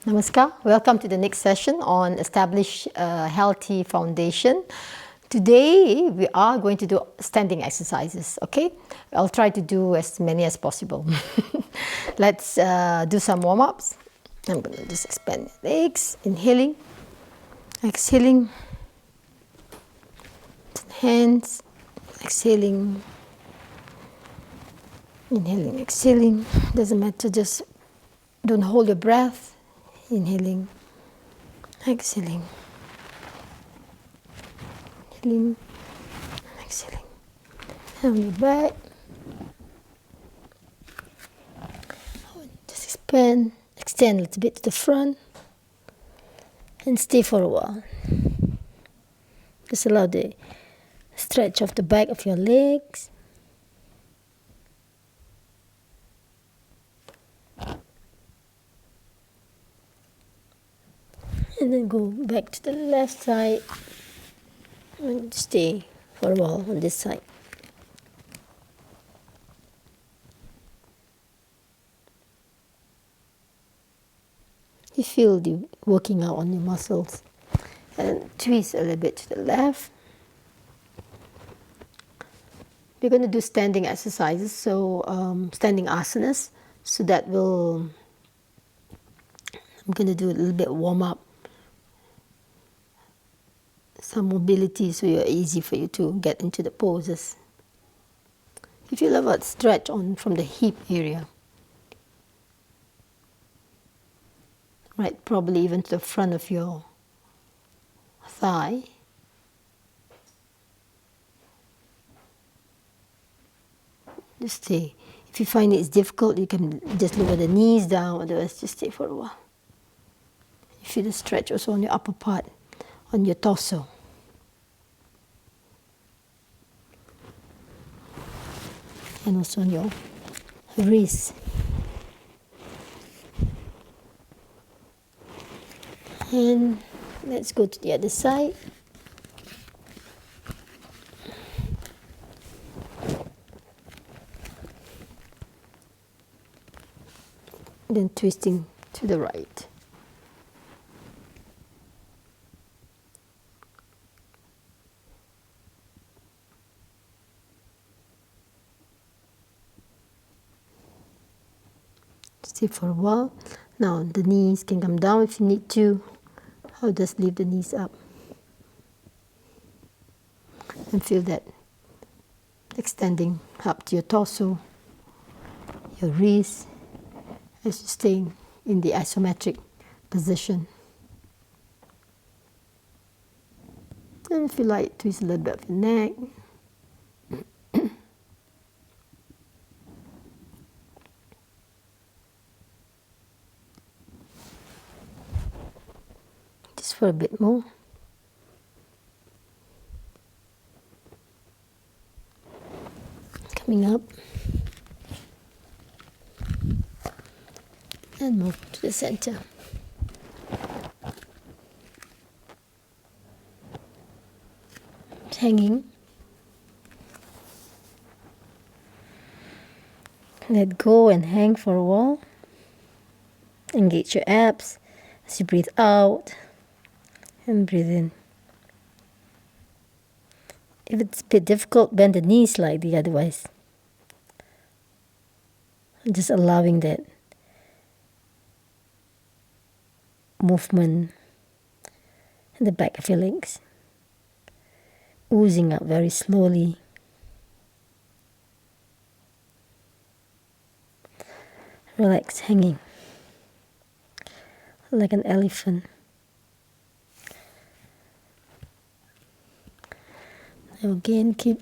Namaskar. Welcome to the next session on Establish a Healthy Foundation. Today we are going to do standing exercises, okay? I'll try to do as many as possible. Let's do some warm-ups. I'm going to just expand my legs, inhaling, exhaling, hands, exhaling, inhaling, exhaling. Doesn't matter, just don't hold your breath. Inhaling, exhaling, inhaling, exhaling. And your back. Just extend a little bit to the front, and stay for a while. Just allow the stretch of the back of your legs. And then go back to the left side and stay for a while on this side. You feel the working out on your muscles. And twist a little bit to the left. We're going to do standing exercises, so standing asanas. So that will, I'm going to do a little bit warm up. Some mobility, so it's easy for you to get into the poses. You feel a stretch on from the hip area, right? Probably even to the front of your thigh. Just stay. If you find it's difficult, you can just lower the knees down. Otherwise, just stay for a while. You feel the stretch also on your upper part, on your torso. And also on your wrist. And let's go to the other side. Then twisting to the right. Stay for a while. Now the knees can come down if you need to. I'll just leave the knees up. And feel that extending up to your torso, your wrist, as you're staying in the isometric position. And if you like, twist a little bit of your neck. Just for a bit more. Coming up. And move to the center. Hanging. Let go and hang for a while. Engage your abs as you breathe out and breathe in. If it's a bit difficult, bend the knees slightly otherwise. Just allowing that movement in the back of your legs. Oozing up very slowly. Relax, hanging like an elephant. Now again, keep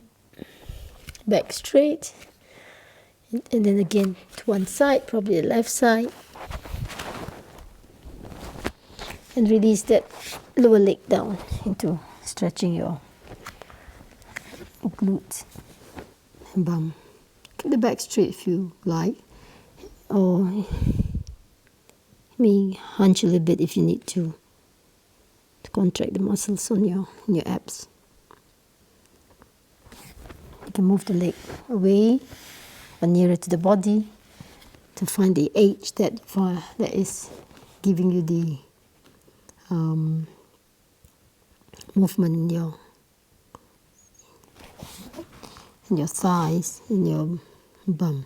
back straight. And then again to one side, probably the left side. And release that lower leg down into stretching your glutes and bum. Keep the back straight if you like. Or maybe hunch a little bit if you need to contract the muscles on your abs. You can move the leg away or nearer to the body to find the edge that is giving you the movement in your thighs, in your bum.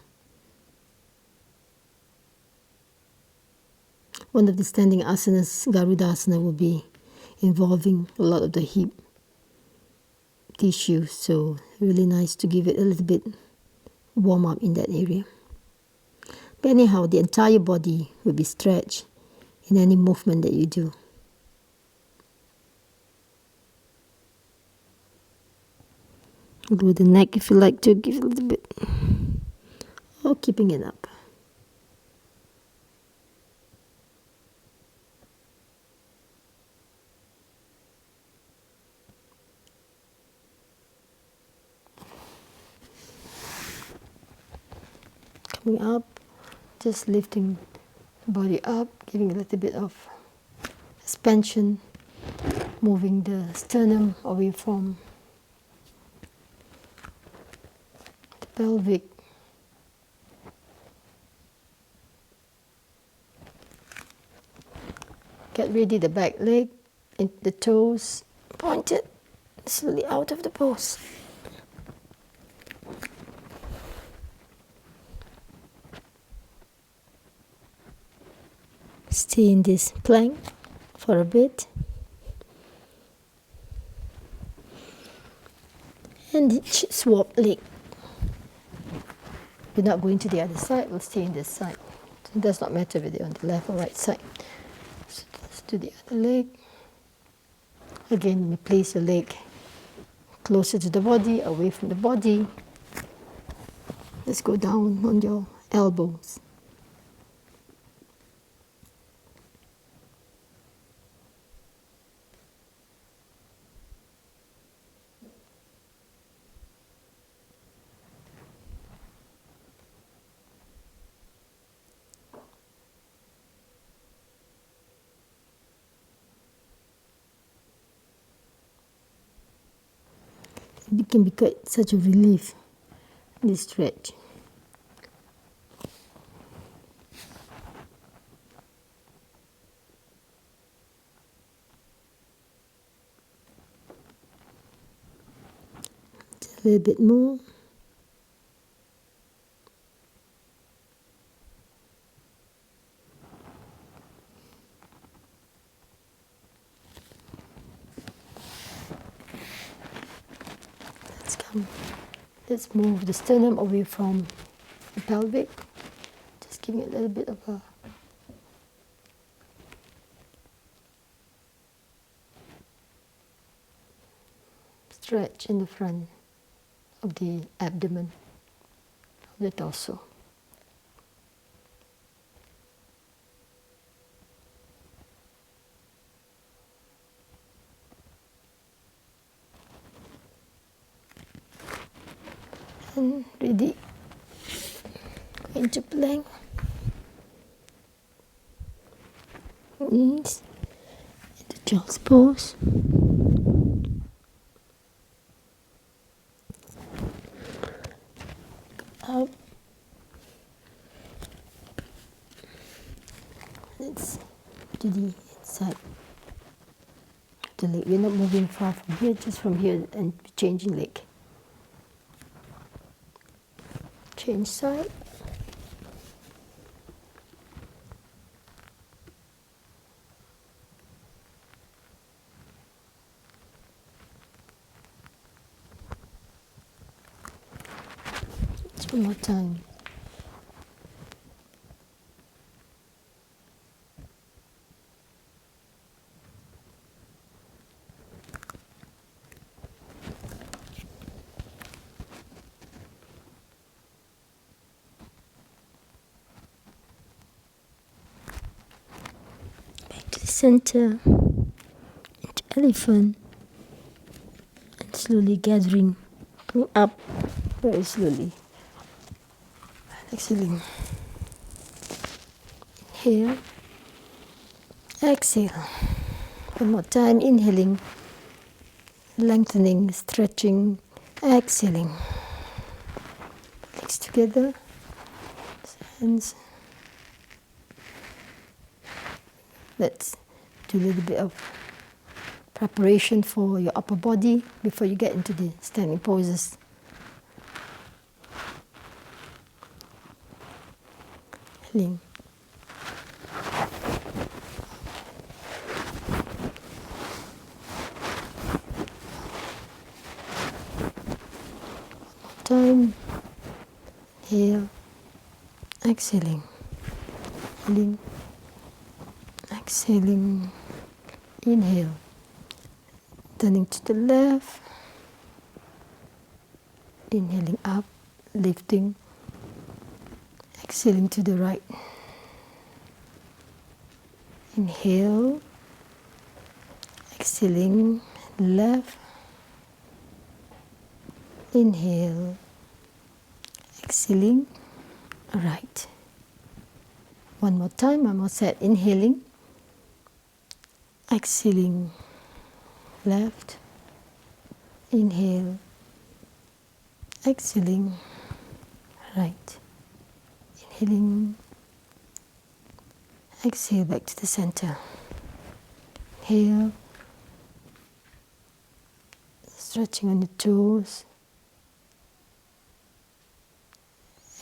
One of the standing asanas, Garudasana, will be involving a lot of the hip tissue, so really nice to give it a little bit warm up in that area. But anyhow, the entire body will be stretched in any movement that you do. Glue the neck if you like to, give it a little bit, or keeping it up. Coming up, just lifting the body up, giving a little bit of expansion, moving the sternum away from the pelvic. Get ready, the back leg, and the toes pointed slowly out of the pose. Stay in this plank for a bit. And swap leg. We're not going to the other side, we'll stay in this side. It does not matter whether on the left or right side. So let's do the other leg. Again, you place your leg closer to the body, away from the body. Let's go down on your elbows. It can be quite such a relief, this stretch. Just a little bit more. Let's move the sternum away from the pelvic. Just giving it a little bit of a stretch in the front of the abdomen, of the torso. And ready, into plank, knees, into child's pose. Up. Let's do the inside of the leg. We're not moving far from here, just from here and changing leg. Change side. Just one more time. Center into elephant, and slowly gathering, coming up very slowly. Exhaling. Inhale, exhale. One more time, inhaling, lengthening, stretching, exhaling. Legs together, hands Let's do a little bit of preparation for your upper body before you get into the standing poses. Healing. Time. Inhale. Exhaling. Healing. Exhaling. Inhale. Turning to the left. Inhaling up, lifting. Exhaling to the right. Inhale. Exhaling left. Inhale. Exhaling right. One more time, one more set. Inhaling. Exhaling left. Inhale. Exhaling right. Inhaling. Exhale back to the center. Inhale. Stretching on the toes.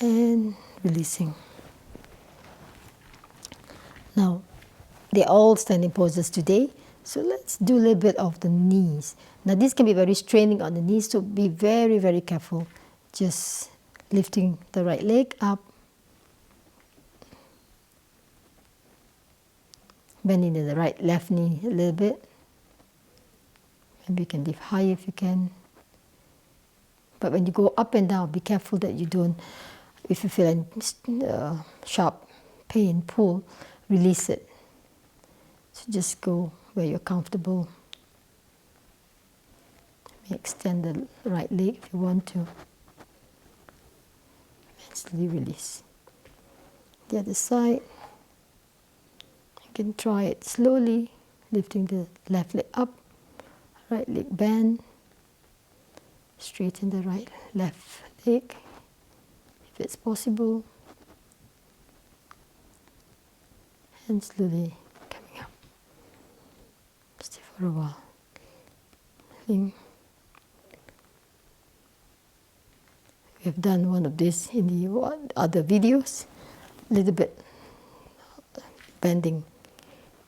And releasing. Now, they're all standing poses today. So let's do a little bit of the knees. Now this can be very straining on the knees, so be very, very careful. Just lifting the right leg up. Bending the right left knee a little bit. Maybe you can lift higher if you can. But when you go up and down, be careful that you don't, if you feel a sharp pain, pull, release it. So just go where you're comfortable. Maybe extend the right leg if you want to. And slowly release. The other side. You can try it slowly, lifting the left leg up, right leg bend, straighten the right left leg if it's possible, and slowly coming up. Stay for a while. We have done one of these in the other videos, a little bit bending,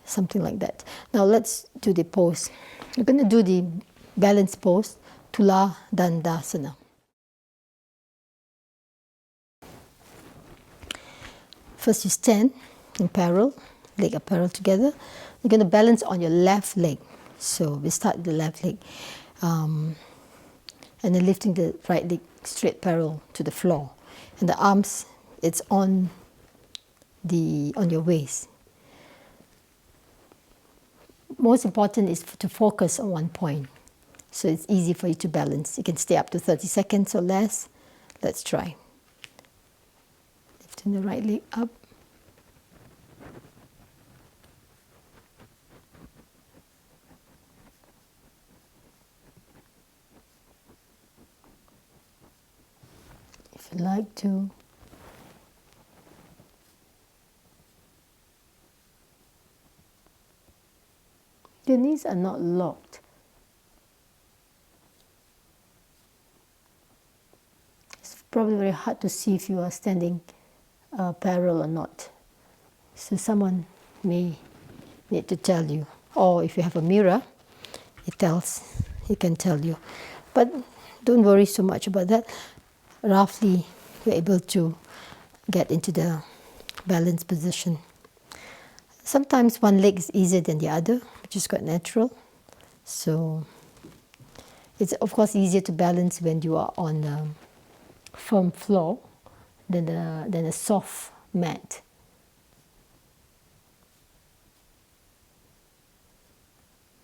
something like that. Now let's do the pose. We're going to do the balance pose, Tuladandasana. First you stand in parallel, leg are parallel together. You're going to balance on your left leg. So we start with the left leg. And then lifting the right leg straight parallel to the floor. And the arms, it's on your waist. Most important is to focus on one point. So it's easy for you to balance. You can stay up to 30 seconds or less. Let's try. Lifting the right leg up. If you like to. Your knees are not locked. It's probably very hard to see if you are standing parallel or not. So someone may need to tell you. Or if you have a mirror, it can tell you. But don't worry so much about that. Roughly, you're able to get into the balanced position. Sometimes one leg is easier than the other, which is quite natural. So it's of course easier to balance when you are on a firm floor than a soft mat.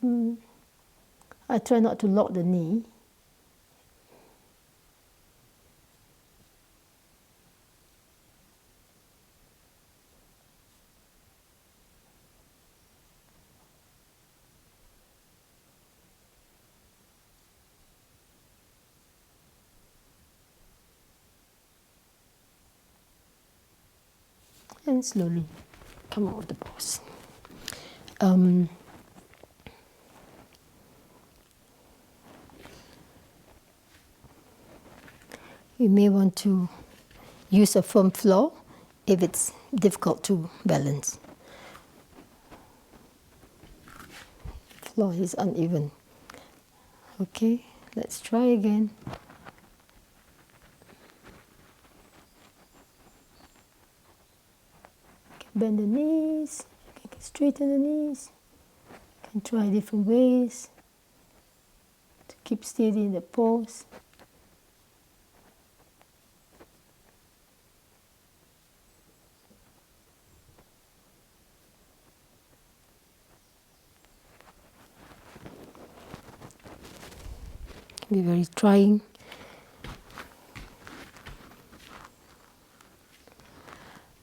I try not to lock the knee. And slowly come out of the pose. you may want to use a firm floor if it's difficult to balance. Floor is uneven. Okay, let's try again. Bend the knees, you can straighten the knees. You can try different ways to keep steady in the pose. Be very trying.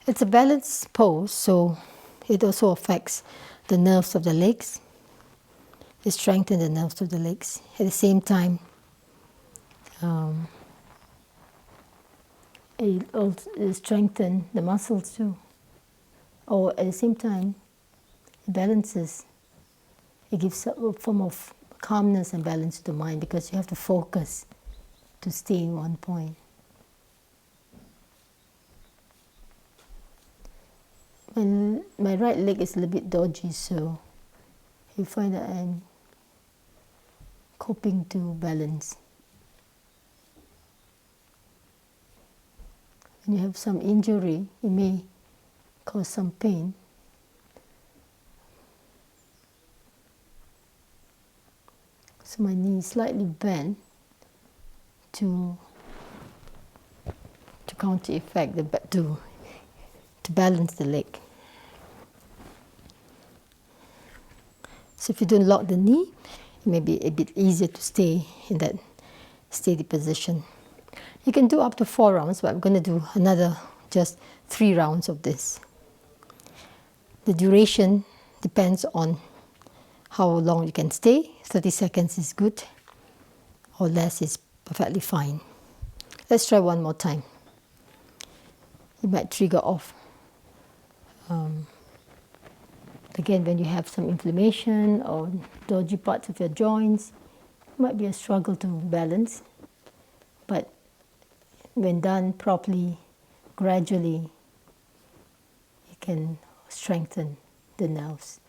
It's a balanced pose, so it also affects the nerves of the legs. It strengthens the nerves of the legs. At the same time, it also strengthens the muscles too. Or at the same time, it balances. It gives a form of calmness and balance to the mind because you have to focus to stay in one point. My right leg is a little bit dodgy, so you find that I'm coping to balance. When you have some injury, it may cause some pain. So my knee is slightly bent to counter effect to balance the leg. So if you don't lock the knee, it may be a bit easier to stay in that steady position. You can do up to 4 rounds, but I'm going to do another just 3 rounds of this. The duration depends on how long you can stay. 30 seconds is good, or less is perfectly fine. Let's try one more time. You might trigger off. Again, when you have some inflammation or dodgy parts of your joints, it might be a struggle to balance. But when done properly, gradually, you can strengthen the nerves,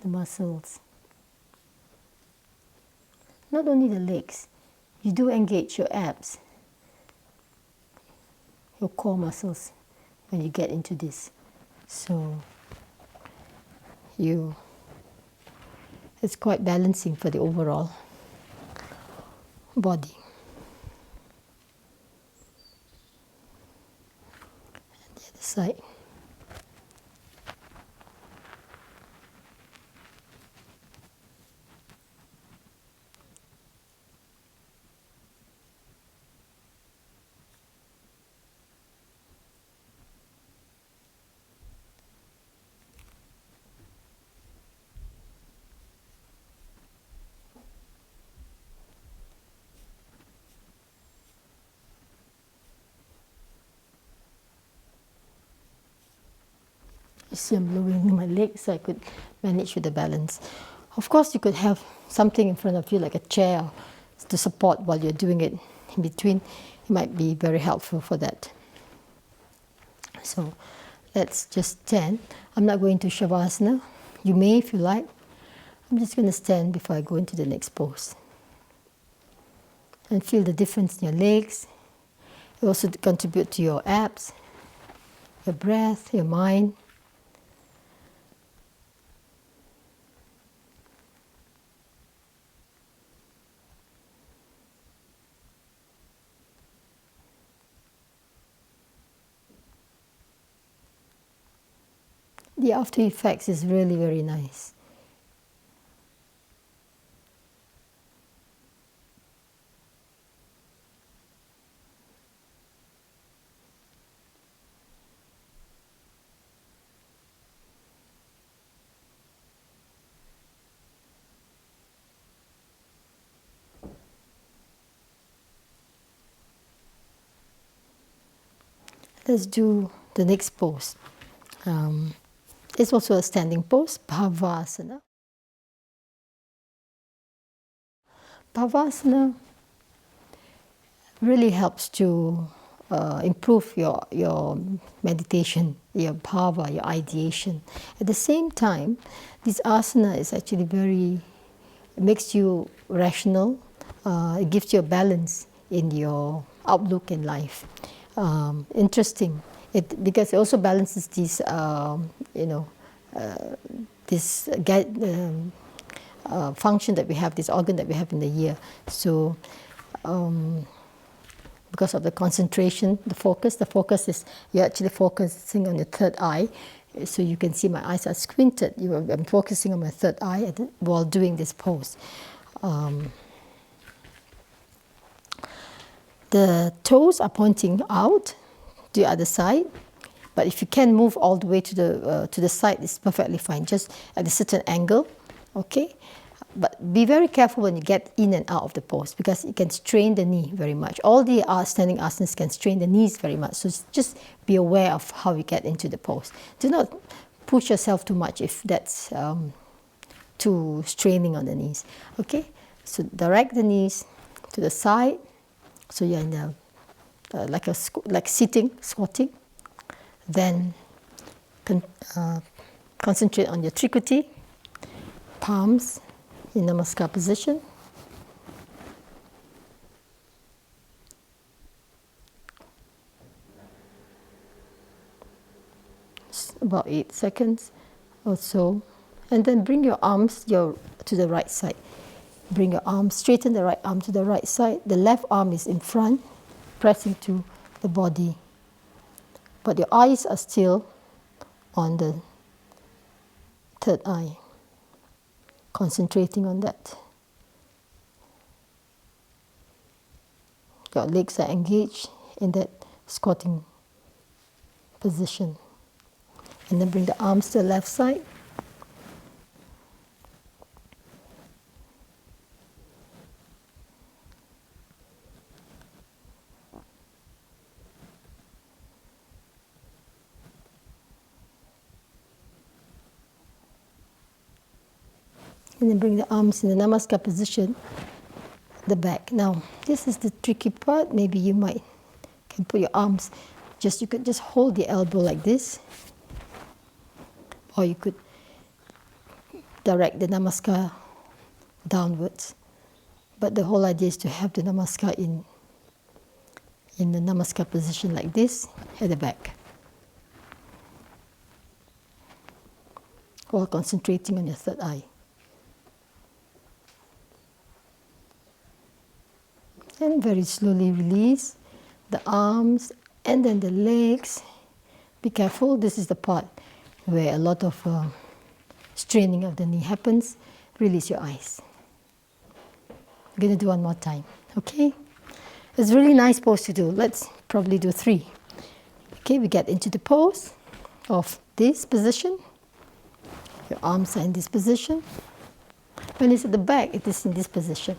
the muscles. Not only the legs, you do engage your abs, your core muscles when you get into this. So it's quite balancing for the overall body. And the other side. You see I'm lowering my legs so I could manage with the balance. Of course, you could have something in front of you like a chair to support while you're doing it in between. It might be very helpful for that. So let's just stand. I'm not going to Shavasana. You may if you like. I'm just going to stand before I go into the next pose. And feel the difference in your legs. It also contribute to your abs, your breath, your mind. The after effects is really very nice. Let's do the next pose. It's also a standing pose, Bhavasana. Bhavasana really helps to improve your meditation, your bhava, your ideation. At the same time, this asana is actually it makes you rational. It gives you a balance in your outlook in life. Interesting, because it also balances these, this function that we have, this organ that we have in the ear. So, because of the concentration, the focus is you're actually focusing on your third eye. So you can see my eyes are squinted. I'm focusing on my third eye while doing this pose. The toes are pointing out to the other side, but if you can move all the way to the side, it's perfectly fine, just at a certain angle, okay? But be very careful when you get in and out of the pose, because it can strain the knee very much. All the standing asanas can strain the knees very much, so just be aware of how you get into the pose. Do not push yourself too much if that's too straining on the knees, okay? So direct the knees to the side, so you're in a, like sitting, squatting. Then concentrate on your trikuti, palms in namaskar position. About 8 seconds or so. And then bring your arms to the right side. Bring your arms, straighten the right arm to the right side. The left arm is in front, pressing to the body. But your eyes are still on the third eye, concentrating on that. Your legs are engaged in that squatting position. And then bring the arms to the left side. And then bring the arms in the namaskar position, the back. Now, this is the tricky part. Maybe you can put your arms, you could just hold the elbow like this, or you could direct the namaskar downwards. But the whole idea is to have the namaskar in the namaskar position like this at the back, while concentrating on your third eye. And very slowly release the arms and then the legs. Be careful, this is the part where a lot of straining of the knee happens. Release your eyes. I'm going to do one more time, okay? It's a really nice pose to do. Let's probably do 3. Okay, we get into the pose of this position. Your arms are in this position. When it's at the back, it is in this position.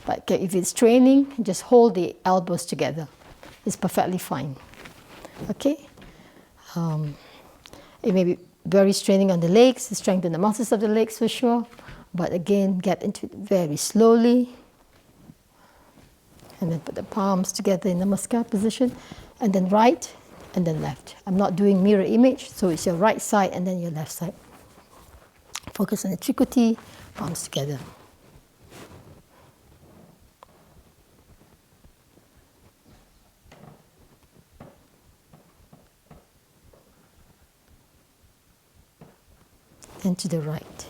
But if it's straining, just hold the elbows together. It's perfectly fine. Okay? It may be very straining on the legs, strengthen the muscles of the legs for sure. But again, get into it very slowly. And then put the palms together in the namaskar position. And then right, and then left. I'm not doing mirror image, so it's your right side and then your left side. Focus on the trikuti, palms together. And to the right.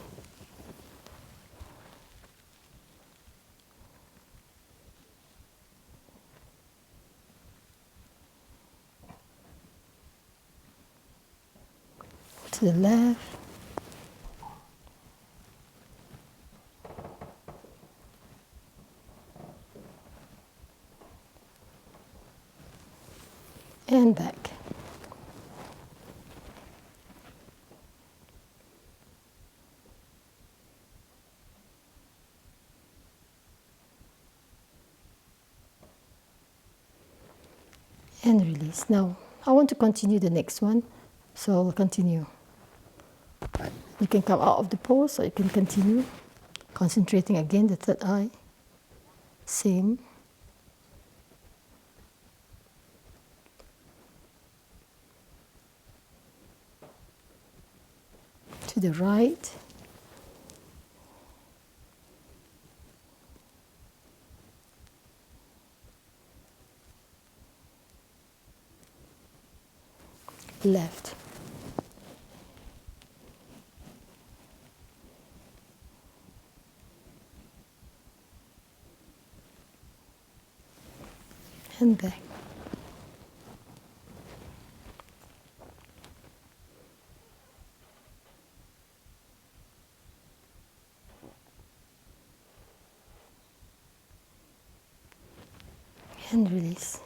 To the left. And back. And release. Now, I want to continue the next one, so I'll continue. You can come out of the pose, or you can continue concentrating again the third eye. Same. To the right. Left. And back. And release.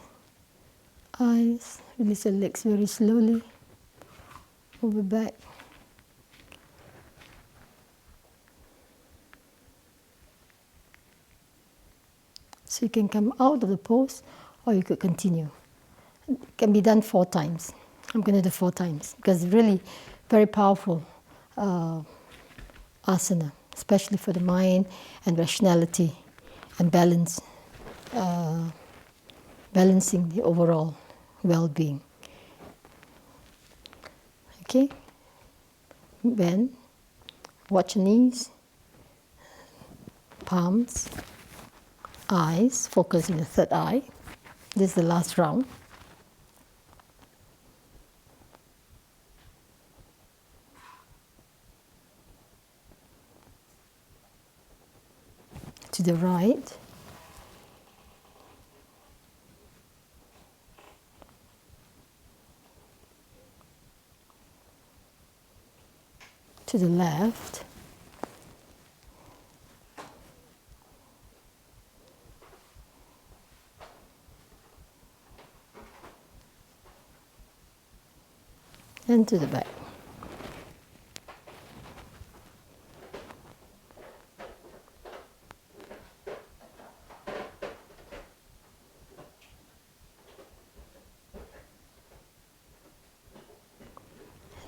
Eyes, release the legs very slowly. Over back. So you can come out of the pose, or you could continue. It can be done 4 times. I'm going to do 4 times because it's really very powerful asana, especially for the mind and rationality and balance, balancing the overall well-being. Okay, bend, watch your knees, palms, eyes, focus in the third eye. This is the last round. To the right. To the left. And to the back.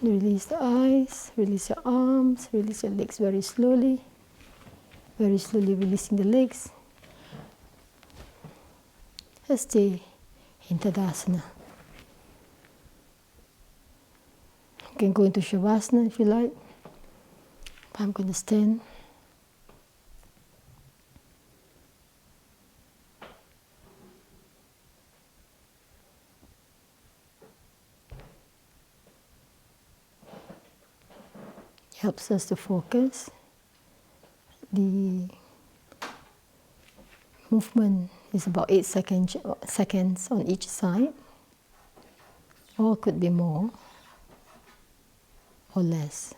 Release the eyes, release your arms, release your legs very slowly releasing the legs. Just stay in Tadasana. You can go into Shavasana if you like. I'm going to stand. Helps us to focus. The movement is about 8 seconds on each side, or could be more or less.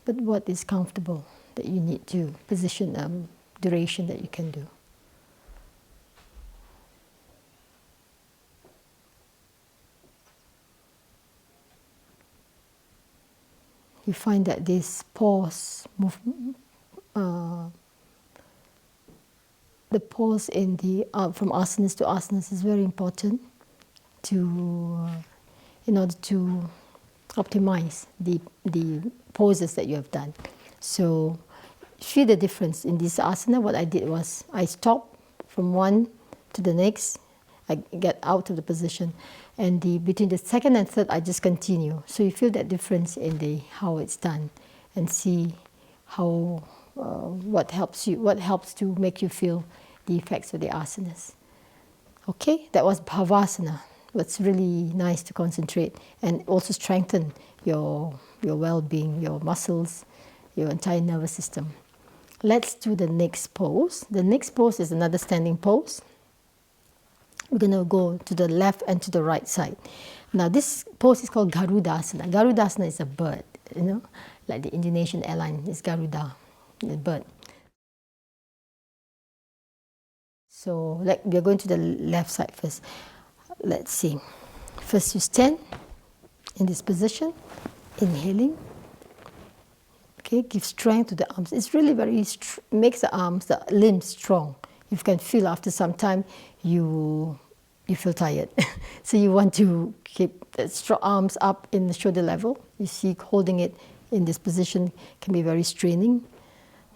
But what is comfortable that you need to position duration that you can do. You find that this pause, the pause in the from asanas to asanas is very important in order to optimize the poses that you have done. So see the difference in this asana. What I did was I stopped from one to the next. I get out of the position, and between the second and third, I just continue. So you feel that difference in how it's done, and see how what helps to make you feel the effects of the asanas. Okay, that was Bhavasana. It's really nice to concentrate and also strengthen your well-being, your muscles, your entire nervous system. Let's do the next pose. The next pose is another standing pose. We're going to go to the left and to the right side. Now this pose is called Garudasana. Garudasana is a bird, like the Indonesian airline is Garuda, the bird. So we're going to the left side first. Let's see. First you stand in this position, inhaling. Okay, give strength to the arms. It's really makes the limbs strong. You can feel after some time you you feel tired. So you want to keep the arms up in the shoulder level. You see, holding it in this position can be very straining.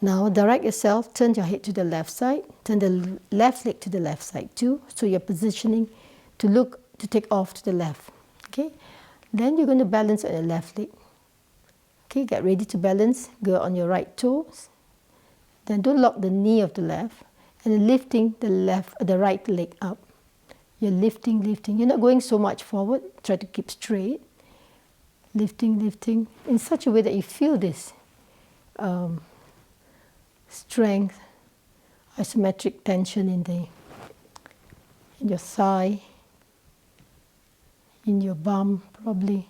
Now direct yourself, turn your head to the left side, turn the left leg to the left side too. So you're positioning to take off to the left. Okay? Then you're going to balance on your left leg. Okay, get ready to balance, go on your right toes. Then don't lock the knee of the left, and then lifting the right leg up. You're lifting. You're not going so much forward. Try to keep straight. Lifting in such a way that you feel this strength, isometric tension in your thigh, in your bum probably,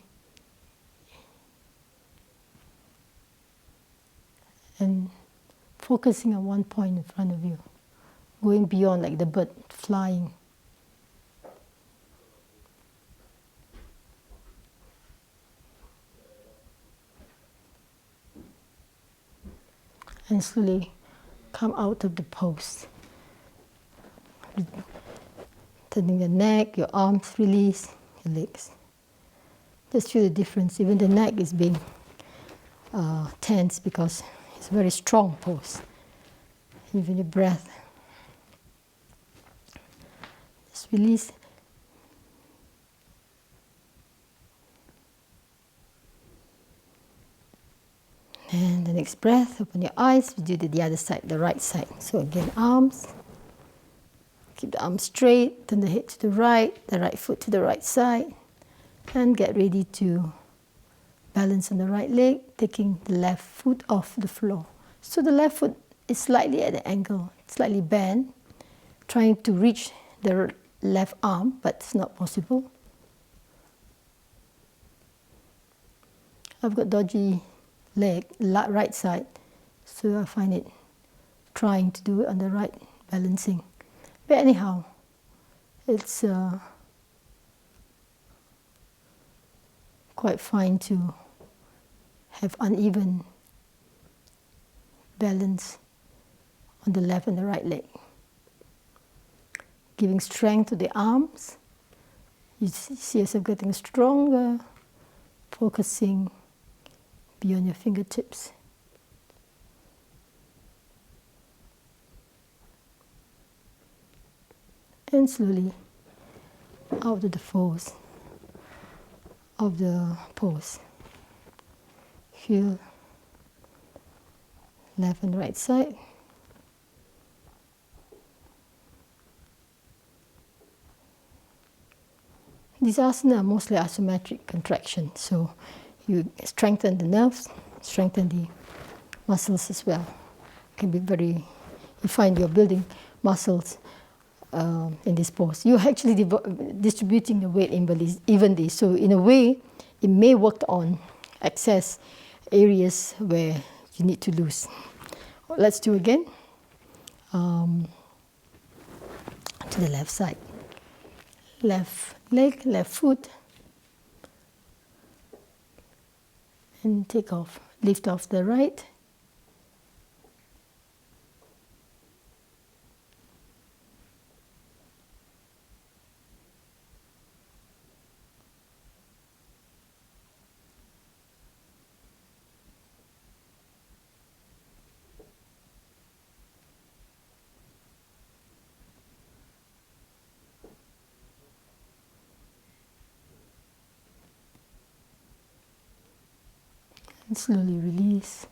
and focusing on one point in front of you, going beyond like the bird flying. And slowly come out of the pose. Turning the neck, your arms release, your legs. Just feel the difference. Even the neck is being tense because it's a very strong pose. Even your breath. Just release. And the next breath, open your eyes, we do the other side, the right side. So again, arms. Keep the arms straight, turn the head to the right foot to the right side. And get ready to balance on the right leg, taking the left foot off the floor. So the left foot is slightly at an angle, slightly bent, trying to reach the left arm, but it's not possible. I've got dodgy leg, right side, so I find it trying to do it on the right, balancing. But anyhow, it's quite fine to have uneven balance on the left and the right leg. Giving strength to the arms. You see yourself getting stronger, focusing beyond your fingertips. And slowly out of the pose. Feel left and right side. These asanas are mostly isometric contraction, so you strengthen the nerves, strengthen the muscles as well. Can be you find you're building muscles in this pose. You're actually distributing the weight evenly. So in a way, it may work on excess areas where you need to lose. Let's do again. To the left side. Left leg, left foot. And take off. Lift off the right. And slowly release.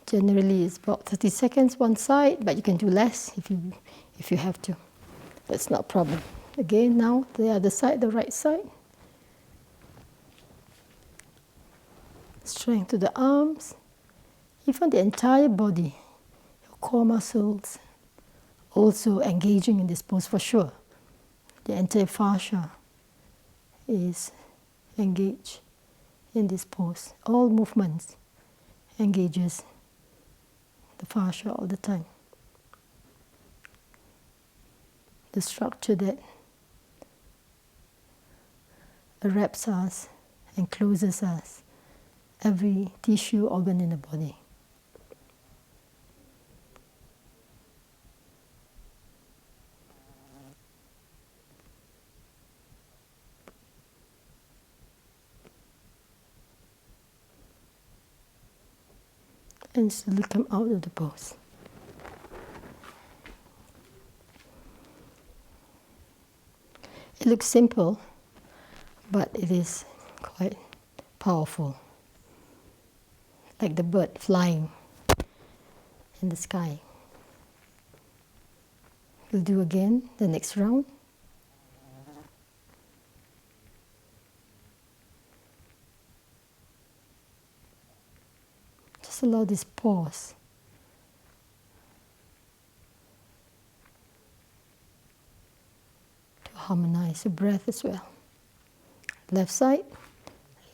Generally, it's about 30 seconds one side, but you can do less if you have to. That's not a problem. Again, now the other side, the right side. Strength to the arms. Even the entire body, your core muscles, also engaging in this pose for sure. The entire fascia is engaged in this pose. All movements engages the fascia all the time. The structure that wraps us and closes us, every tissue, organ in the body. And slowly come out of the pose. It looks simple, but it is quite powerful. Like the bird flying in the sky. We'll do again the next round. Just allow this pause. To harmonize the breath as well. Left side,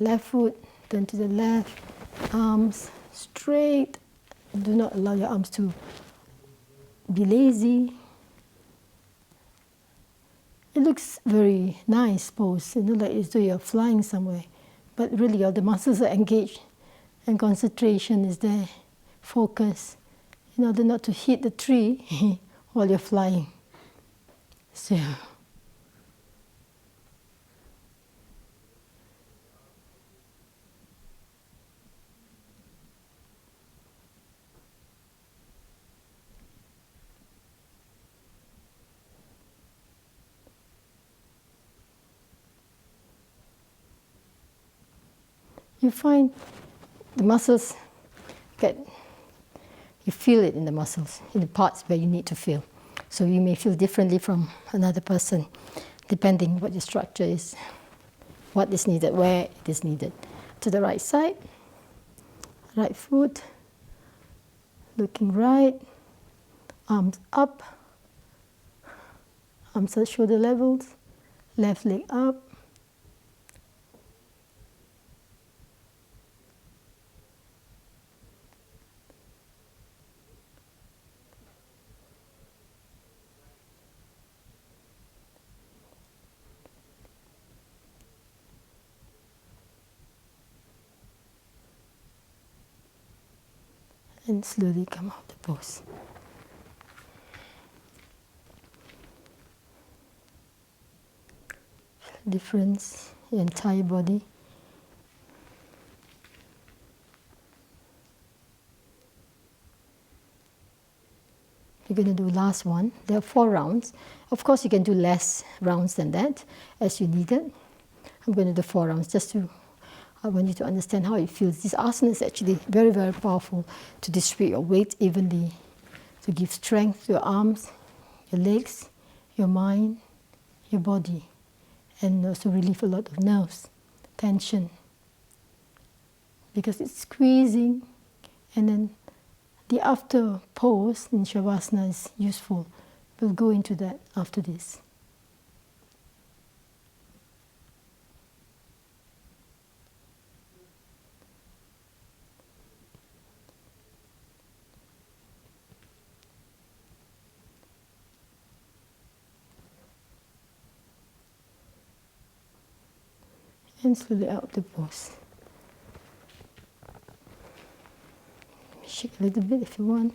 left foot, turn to the left, arms straight. Do not allow your arms to be lazy. It looks very nice pose, like as though you're flying somewhere. But really all the muscles are engaged and concentration is there, focus, in order not to hit the tree while you're flying. So, you find the muscles you feel it in the muscles, in the parts where you need to feel. So you may feel differently from another person, depending what your structure is, what is needed, where it is needed. To the right side, right foot, looking right, arms up, arms at shoulder levels, left leg up. And slowly come out the pose. Feel the difference in your entire body. We're going to do last one. There are 4 rounds. Of course, you can do less rounds than that as you need it. I'm going to do 4 rounds just to I want you to understand how it feels. This asana is actually very, very powerful to distribute your weight evenly, to give strength to your arms, your legs, your mind, your body, and also relieve a lot of nerves, tension. Because it's squeezing, and then the after pose in Shavasana is useful. We'll go into that after this. And slowly out the pose. Shake a little bit if you want.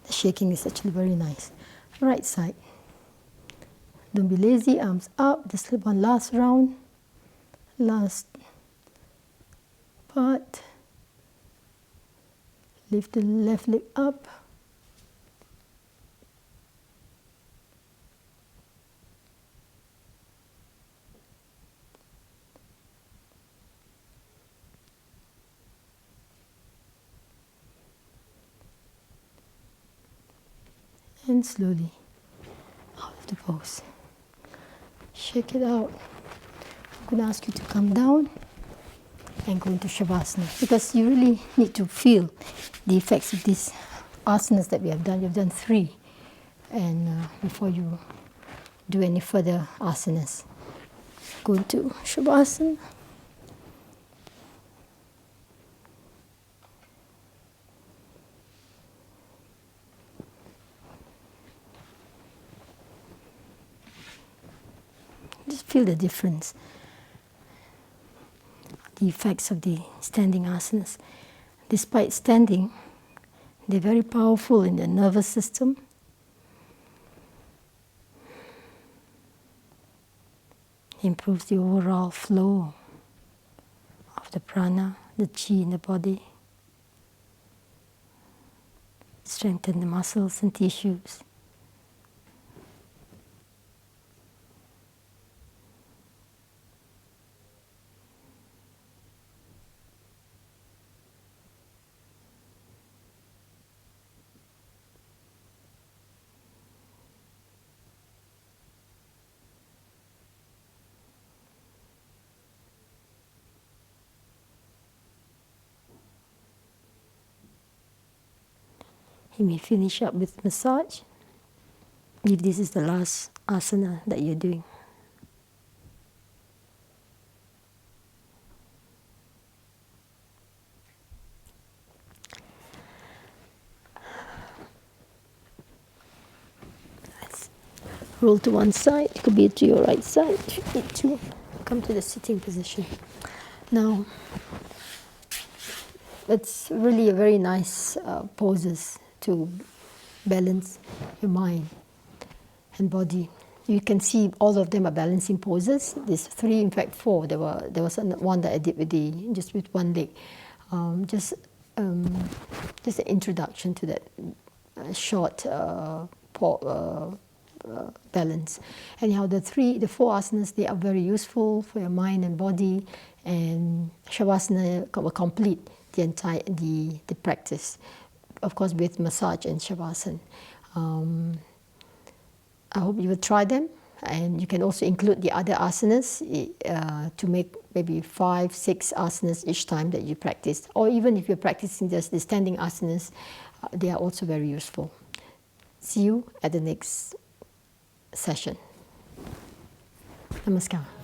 The shaking is actually very nice. Right side. Don't be lazy, arms up. Just slip one last round. Last part. Lift the left leg up. And slowly out of the pose. Shake it out. I'm going to ask you to come down and go into Shavasana, because you really need to feel the effects of these asanas that we have done. You've done 3, and before you do any further asanas, go into Shavasana. feel the difference, the effects of the standing asanas. Despite standing, they're very powerful in the nervous system. Improves the overall flow of the prana, the chi in the body. Strengthen the muscles and tissues. You may finish up with massage if this is the last asana that you're doing. Let's roll to one side. It could be to your right side if you need to. Come to the sitting position. Now, it's really a very nice poses to balance your mind and body. You can see all of them are balancing poses. There's 3, in fact 4. There was one that I did with just with one leg. Just an introduction to that short balance. Anyhow, the 4 asanas, they are very useful for your mind and body, and Shavasana will complete the entire the practice. Of course, with massage and Shavasana. I hope you will try them, and you can also include the other asanas to make maybe 5, 6 asanas each time that you practice. Or even if you're practicing just the standing asanas, they are also very useful. See you at the next session. Namaskar.